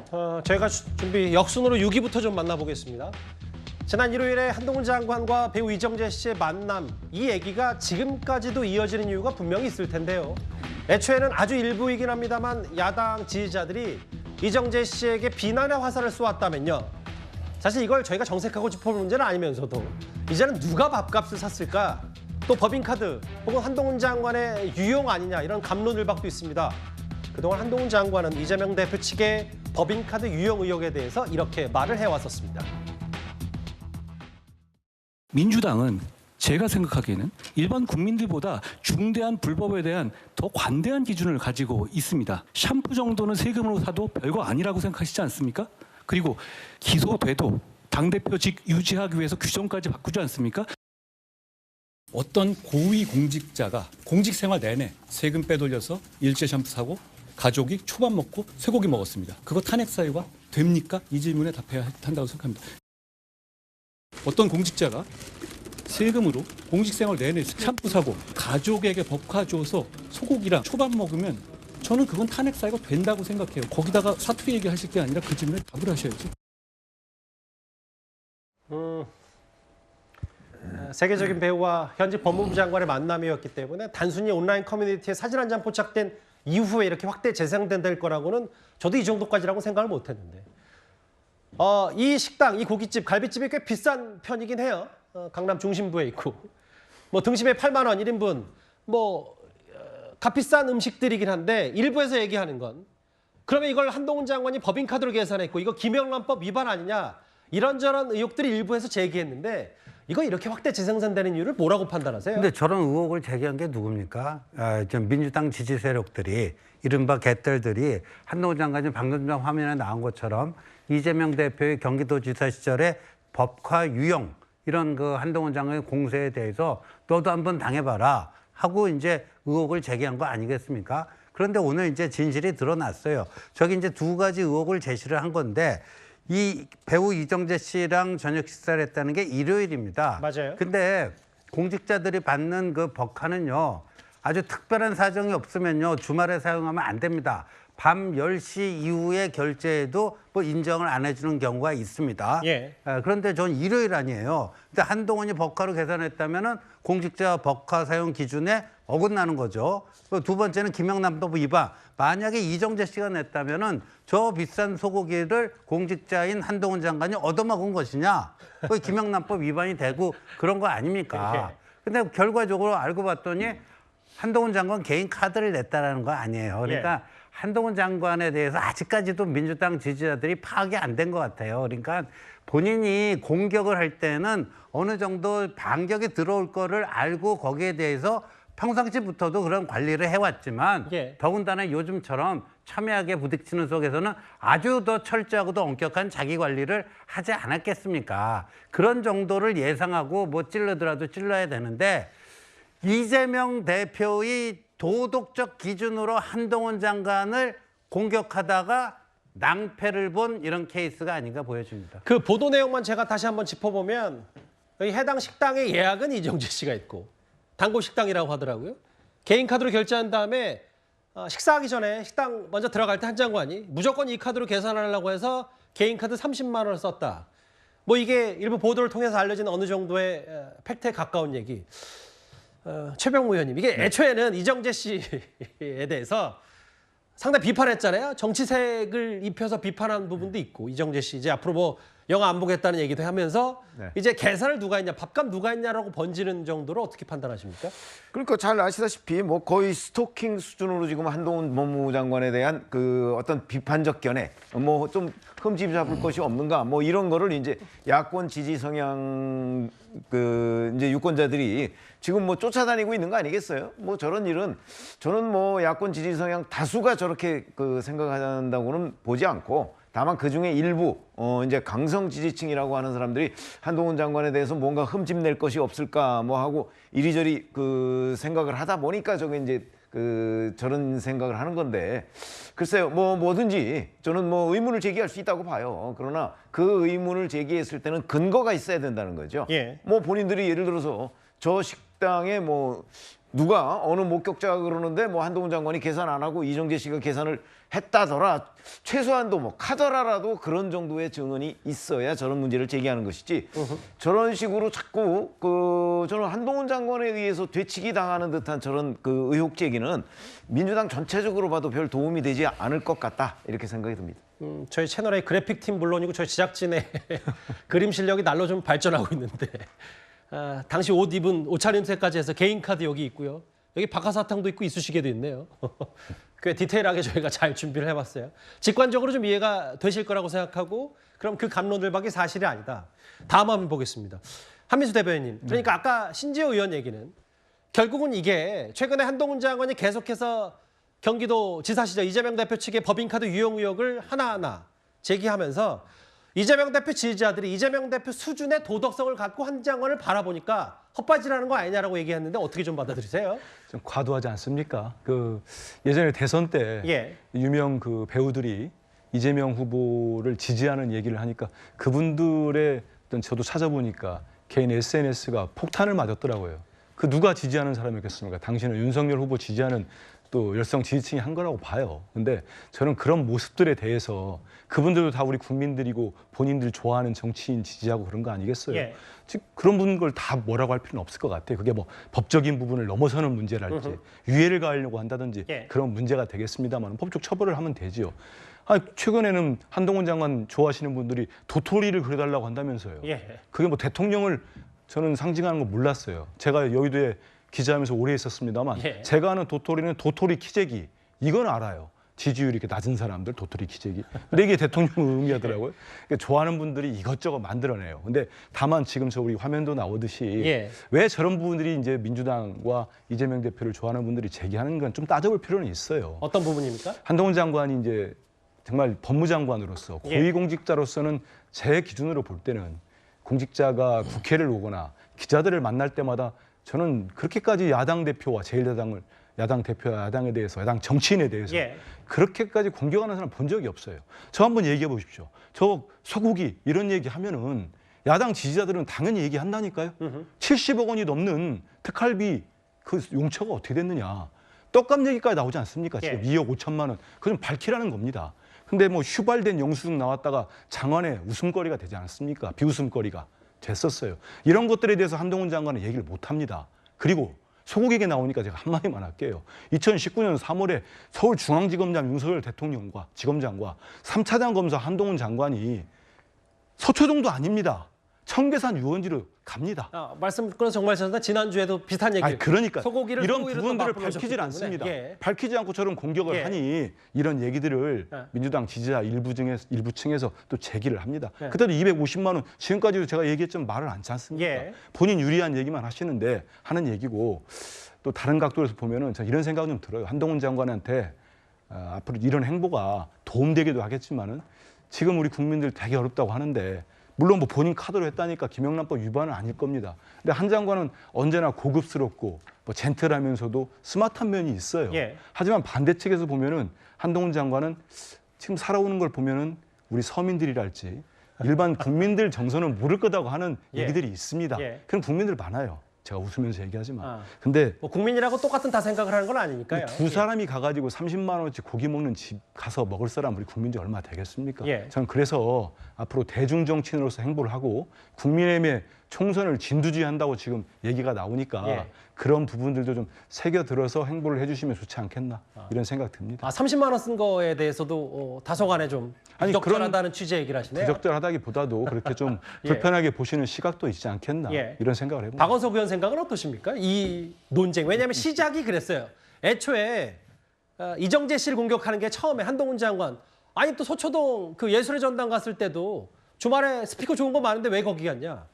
저희가 준비 역순으로 6위부터 좀 만나보겠습니다. 지난 일요일에 한동훈 장관과 배우 이정재 씨의 만남, 이 얘기가 지금까지도 이어지는 이유가 분명히 있을 텐데요. 애초에는 아주 일부이긴 합니다만 야당 지지자들이 이정재 씨에게 비난의 화살을 쏘았다면요. 사실 이걸 저희가 정색하고 짚어볼 문제는 아니면서도 이제는 누가 밥값을 샀을까? 또 법인카드 혹은 한동훈 장관의 유용 아니냐 이런 갑론을박도 있습니다. 그동안 한동훈 장관은 이재명 대표 측의 법인카드 유용 의혹에 대해서 이렇게 말을 해왔었습니다. 민주당은 제가 생각하기에는 일반 국민들보다 중대한 불법에 대한 더 관대한 기준을 가지고 있습니다. 샴푸 정도는 세금으로 사도 별거 아니라고 생각하시지 않습니까? 그리고 기소돼도 당대표직 유지하기 위해서 규정까지 바꾸지 않습니까? 어떤 고위 공직자가 공직 생활 내내 세금 빼돌려서 일제 샴푸 사고 가족이 초밥 먹고 쇠고기 먹었습니다. 그거 탄핵 사유가 됩니까? 이 질문에 답해야 한다고 생각합니다. 어떤 공직자가 세금으로 공직 생활 내내 샴푸 사고 가족에게 법카 줘서 소고기랑 초밥 먹으면 저는 그건 탄핵 사유가 된다고 생각해요. 거기다가 사투리 얘기하실 게 아니라 그 질문에 답을 하셔야지. 세계적인 배우와 현직 법무부 장관의 만남이었기 때문에 단순히 온라인 커뮤니티에 사진 한 장 포착된 이후에 이렇게 확대 재생될 거라고는 저도 이 정도까지라고 생각을 못했는데 이 식당, 이 고깃집, 갈비집이 꽤 비싼 편이긴 해요. 강남 중심부에 있고 뭐 등심에 8만 원 1인분 값비싼 음식들이긴 한데 일부에서 얘기하는 건 그러면 이걸 한동훈 장관이 법인카드로 계산했고 이거 김영란법 위반 아니냐 이런저런 의혹들이 일부에서 제기했는데 이거 이렇게 확대 재생산되는 이유를 뭐라고 판단하세요? 근데 저런 의혹을 제기한 게 누굽니까? 민주당 지지 세력들이 이른바 개딸들이 한동훈 장관이 방금 전 화면에 나온 것처럼 이재명 대표의 경기도지사 시절에 법화 유용 이런 그 한동훈 장관의 공세에 대해서 너도 한번 당해봐라 하고 이제 의혹을 제기한 거 아니겠습니까? 그런데 오늘 이제 진실이 드러났어요. 저기 이제 두 가지 의혹을 제시를 한 건데 이 배우 이정재 씨랑 저녁 식사를 했다는 게 일요일입니다. 맞아요. 근데 공직자들이 받는 그 법카는요. 아주 특별한 사정이 없으면요. 주말에 사용하면 안 됩니다. 밤 10시 이후에 결제해도 뭐 인정을 안 해주는 경우가 있습니다. 예. 그런데 전 일요일 아니에요. 근데 한동훈이 법카로 계산했다면은 공직자 법카 사용 기준에 어긋나는 거죠. 두 번째는 김영란법 위반. 만약에 이정재 씨가 냈다면은 저 비싼 소고기를 공직자인 한동훈 장관이 얻어먹은 것이냐? 그 김영란법 위반이 되고 그런 거 아닙니까? 근데 결과적으로 알고 봤더니 한동훈 장관 개인 카드를 냈다라는 거 아니에요. 그러니까 한동훈 장관에 대해서 아직까지도 민주당 지지자들이 파악이 안 된 것 같아요. 그러니까 본인이 공격을 할 때는 어느 정도 반격이 들어올 거를 알고 거기에 대해서 평상시부터도 그런 관리를 해왔지만 더군다나 요즘처럼 첨예하게 부딪히는 속에서는 아주 더 철저하고 더 엄격한 자기 관리를 하지 않았겠습니까? 그런 정도를 예상하고 뭐 찔르더라도 찔러야 되는데 이재명 대표의 도덕적 기준으로 한동훈 장관을 공격하다가 낭패를 본 이런 케이스가 아닌가 보여집니다. 그 보도 내용만 제가 다시 한번 짚어보면 여기 해당 식당의 예약은 이정재 씨가 있고 단골 식당이라고 하더라고요. 개인 카드로 결제한 다음에 식사하기 전에 식당 먼저 들어갈 때 한 장관이 무조건 이 카드로 계산하려고 해서 개인 카드 30만 원을 썼다. 뭐 이게 일부 보도를 통해서 알려진 어느 정도의 팩트에 가까운 얘기. 최병무 의원님, 이게 애초에는 이정재 씨에 대해서 상당히 비판했잖아요. 정치색을 입혀서 비판한 부분도 있고 이정재 씨 이제 앞으로 뭐 영화 안 보겠다는 얘기도 하면서 이제 계산을 누가 했냐, 밥값 누가 했냐라고 번지는 정도로 어떻게 판단하십니까? 그러니까 잘 아시다시피 뭐 거의 스토킹 수준으로 지금 한동훈 법무부 장관에 대한 그 어떤 비판적 견해, 뭐 좀 흠집 잡을 것이 없는가, 뭐 이런 거를 이제 야권 지지 성향 그 이제 유권자들이 지금 뭐 쫓아다니고 있는 거 아니겠어요? 뭐 저런 일은 저는 뭐 야권 지지 성향 다수가 저렇게 그 생각한다고는 보지 않고. 다만 그중에 일부 이제 강성 지지층이라고 하는 사람들이 한동훈 장관에 대해서 뭔가 흠집 낼 것이 없을까 뭐 하고 이리저리 그 생각을 하다 보니까 저게 이제 그 저런 생각을 하는 건데 글쎄요 뭐 뭐든지 저는 뭐 의문을 제기할 수 있다고 봐요. 그러나 그 의문을 제기했을 때는 근거가 있어야 된다는 거죠. 뭐 본인들이 예를 들어서 저 식당에 뭐 누가 어느 목격자가 그러는데 뭐 한동훈 장관이 계산 안 하고 이정재 씨가 계산을 했다더라. 최소한도 뭐 카더라라도 그런 정도의 증언이 있어야 저런 문제를 제기하는 것이지. 저런 식으로 자꾸 저는 한동훈 장관에 의해서 되치기 당하는 듯한 저런 그 의혹 제기는 민주당 전체적으로 봐도 별 도움이 되지 않을 것 같다 이렇게 생각이 듭니다. 저희 채널의 그래픽팀 물론이고 저희 제작진의 그림 실력이 날로 좀 발전하고 있는데 당시 옷 입은 옷차림새까지 해서 개인 카드 여기 있고요. 여기 박하사탕도 있고 이쑤시개도 있네요. 꽤 디테일하게 저희가 잘 준비를 해봤어요. 직관적으로 좀 이해가 되실 거라고 생각하고 그럼 그 감론들밖에 사실이 아니다. 다음 한번 보겠습니다. 한민수 대변인님. 그러니까 아까 신지호 의원 얘기는 결국은 이게 최근에 한동훈 장관이 계속해서 경기도 지사 시절 이재명 대표 측의 법인카드 유용 의혹을 하나하나 제기하면서 이재명 대표 지지자들이 이재명 대표 수준의 도덕성을 갖고 한 장관을 바라보니까 헛바지라는 거 아니냐라고 얘기했는데 어떻게 좀 받아들이세요? 좀 과도하지 않습니까? 그 예전에 대선 때 예. 유명 그 배우들이 이재명 후보를 지지하는 얘기를 하니까 그분들의 어떤 저도 찾아보니까 개인 SNS가 폭탄을 맞았더라고요. 그 누가 지지하는 사람이겠습니까? 당신은 윤석열 후보 지지하는 또 열성 지지층이 한 거라고 봐요. 근데 저는 그런 모습들에 대해서 그분들도 다 우리 국민들이고 본인들 좋아하는 정치인 지지하고 그런 거 아니겠어요? 예. 즉 그런 분들 다 뭐라고 할 필요는 없을 것 같아요. 그게 뭐 법적인 부분을 넘어서는 문제랄지 유예를 가하려고 한다든지 예. 그런 문제가 되겠습니다만 법적 처벌을 하면 되지요. 최근에는 한동훈 장관 좋아하시는 분들이 도토리를 그려달라고 한다면서요. 예. 그게 뭐 대통령을 저는 상징하는 거 몰랐어요. 제가 여의도에 기자하면서 오래 있었습니다만 예. 제가 아는 도토리는 도토리 키재기 이건 알아요. 지지율이 이렇게 낮은 사람들 도토리 키재기. 근데 이게 대통령을 의미하더라고요. 그러니까 좋아하는 분들이 이것저것 만들어내요. 근데 다만 지금 저 우리 화면도 나오듯이 예. 왜 저런 부분들이 이제 민주당과 이재명 대표를 좋아하는 분들이 제기하는 건 좀 따져볼 필요는 있어요. 어떤 부분입니까? 한동훈 장관이 이제 정말 법무장관으로서 예. 고위공직자로서는 제 기준으로 볼 때는 공직자가 국회를 오거나 기자들을 만날 때마다 저는 그렇게까지 야당 대표와 제1야당을 야당 대표와 야당에 대해서 야당 정치인에 대해서 예. 그렇게까지 공격하는 사람 본 적이 없어요. 저 한번 얘기해 보십시오. 저 소고기 이런 얘기 하면은 야당 지지자들은 당연히 얘기한다니까요. 70억 원이 넘는 특활비 그 용처가 어떻게 됐느냐. 떡값 얘기까지 나오지 않습니까? 지금 예. 2억 5천만 원. 그건 밝히라는 겁니다. 근데 뭐 휴발된 영수증 나왔다가 장안에 웃음거리가 되지 않았습니까? 비웃음거리가 됐었어요. 이런 것들에 대해서 한동훈 장관은 얘기를 못 합니다. 그리고 소고기 얘기 나오니까 제가 한마디만 할게요. 2019년 3월에 서울중앙지검장 윤석열 대통령과 지검장과 3차장 검사 한동훈 장관이 서초동도 아닙니다. 청계산 유원지로 갑니다. 말씀 끊어서 정말 죄송합니다. 지난주에도 비슷한 얘기. 그러니까 소고기를 이런 소고기를 또 부분들을 맛보러 오셨기 밝히질 때문에. 않습니다. 예. 밝히지 않고 저런 공격을 예. 하니 이런 얘기들을 예. 민주당 지지자 일부층에서 또 제기를 합니다. 예. 그때도 250만 원 지금까지도 제가 얘기했지만 말을 않지 않습니까? 예. 본인 유리한 얘기만 하시는데 하는 얘기고 또 다른 각도에서 보면은 저 이런 생각은 좀 들어요. 한동훈 장관한테 앞으로 이런 행보가 도움되기도 하겠지만은 지금 우리 국민들 되게 어렵다고 하는데 물론 뭐 본인 카드로 했다니까 김영란법 위반은 아닐 겁니다. 근데 한 장관은 언제나 고급스럽고 뭐 젠틀하면서도 스마트한 면이 있어요. 예. 하지만 반대측에서 보면은 한동훈 장관은 지금 살아오는 걸 보면은 우리 서민들이랄지 일반 국민들 정서는 모를 거다고 하는 예. 얘기들이 있습니다. 예. 그런 국민들 많아요. 제가 웃으면서 얘기하지만. 아. 근데 뭐 국민이라고 똑같은 다 생각을 하는 건 아니니까요. 두 사람이 가가지고 30만 원어치 고기 먹는 집 가서 먹을 사람 우리 국민들이 얼마 되겠습니까? 예. 저는 그래서 앞으로 대중정치인으로서 행보를 하고 국민의힘의 총선을 진두지휘한다고 지금 얘기가 나오니까 예. 그런 부분들도 좀 새겨들어서 행보를 해주시면 좋지 않겠나 이런 생각 듭니다. 30만 원 쓴 거에 대해서도 다소간에 좀 아니, 부적절하다는 취지의 얘기를 하시네요. 부적절하다기보다도 그렇게 좀 예. 불편하게 보시는 시각도 있지 않겠나 예. 이런 생각을 해봅니다. 박원석 의원 생각은 어떠십니까? 이 논쟁. 왜냐하면 시작이 그랬어요. 애초에 이정재 씨를 공격하는 게 처음에 한동훈 장관. 아니 또 서초동 그 예술의 전당 갔을 때도 주말에 스피커 좋은 거 많은데 왜 거기 갔냐.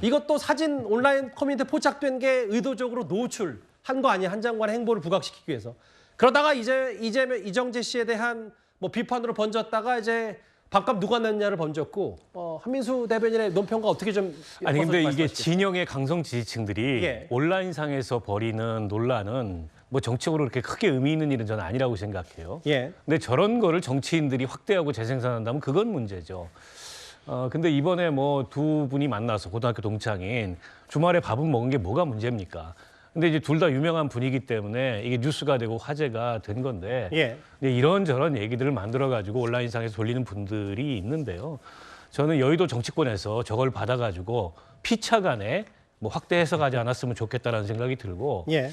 이것도 사진 온라인 커뮤니티에 포착된 게 의도적으로 노출한 거 아니야. 한 장관의 행보를 부각시키기 위해서. 그러다가 이정재 씨에 대한 뭐 비판으로 번졌다가 이제 밥값 누가 냈냐를 번졌고 한민수 대변인의 논평과 어떻게 좀 아니 근데 이게 말씀하시겠어요? 진영의 강성 지지층들이 예. 온라인상에서 벌이는 논란은 뭐 정치적으로 그렇게 크게 의미 있는 일은 저는 아니라고 생각해요. 예. 근데 저런 거를 정치인들이 확대하고 재생산한다면 그건 문제죠. 근데 이번에 뭐 두 분이 만나서 고등학교 동창인 주말에 밥은 먹은 게 뭐가 문제입니까? 근데 이제 둘 다 유명한 분이기 때문에 이게 뉴스가 되고 화제가 된 건데 예. 근데 이런저런 얘기들을 만들어 가지고 온라인상에서 돌리는 분들이 있는데요. 저는 여의도 정치권에서 저걸 받아가지고 피차간에 뭐 확대 해석하지 않았으면 좋겠다라는 생각이 들고 예.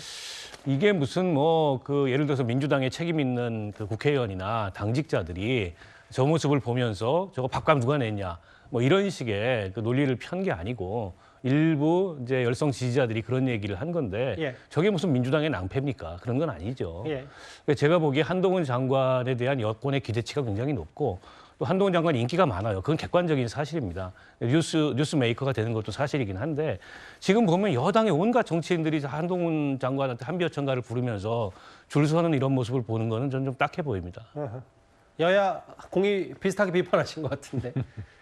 이게 무슨 뭐 그 예를 들어서 민주당에 책임 있는 그 국회의원이나 당직자들이 저 모습을 보면서 저거 밥값 누가 냈냐 뭐 이런 식의 그 논리를 편 게 아니고 일부 이제 열성 지지자들이 그런 얘기를 한 건데 예. 저게 무슨 민주당의 낭패입니까? 그런 건 아니죠. 예. 그러니까 제가 보기에 한동훈 장관에 대한 여권의 기대치가 굉장히 높고 또 한동훈 장관이 인기가 많아요. 그건 객관적인 사실입니다. 뉴스 메이커가 되는 것도 사실이긴 한데 지금 보면 여당의 온갖 정치인들이 한동훈 장관한테 한비어천가를 부르면서 줄 서는 이런 모습을 보는 거는 저는 좀 딱해 보입니다. 여야 공이 비슷하게 비판하신 것 같은데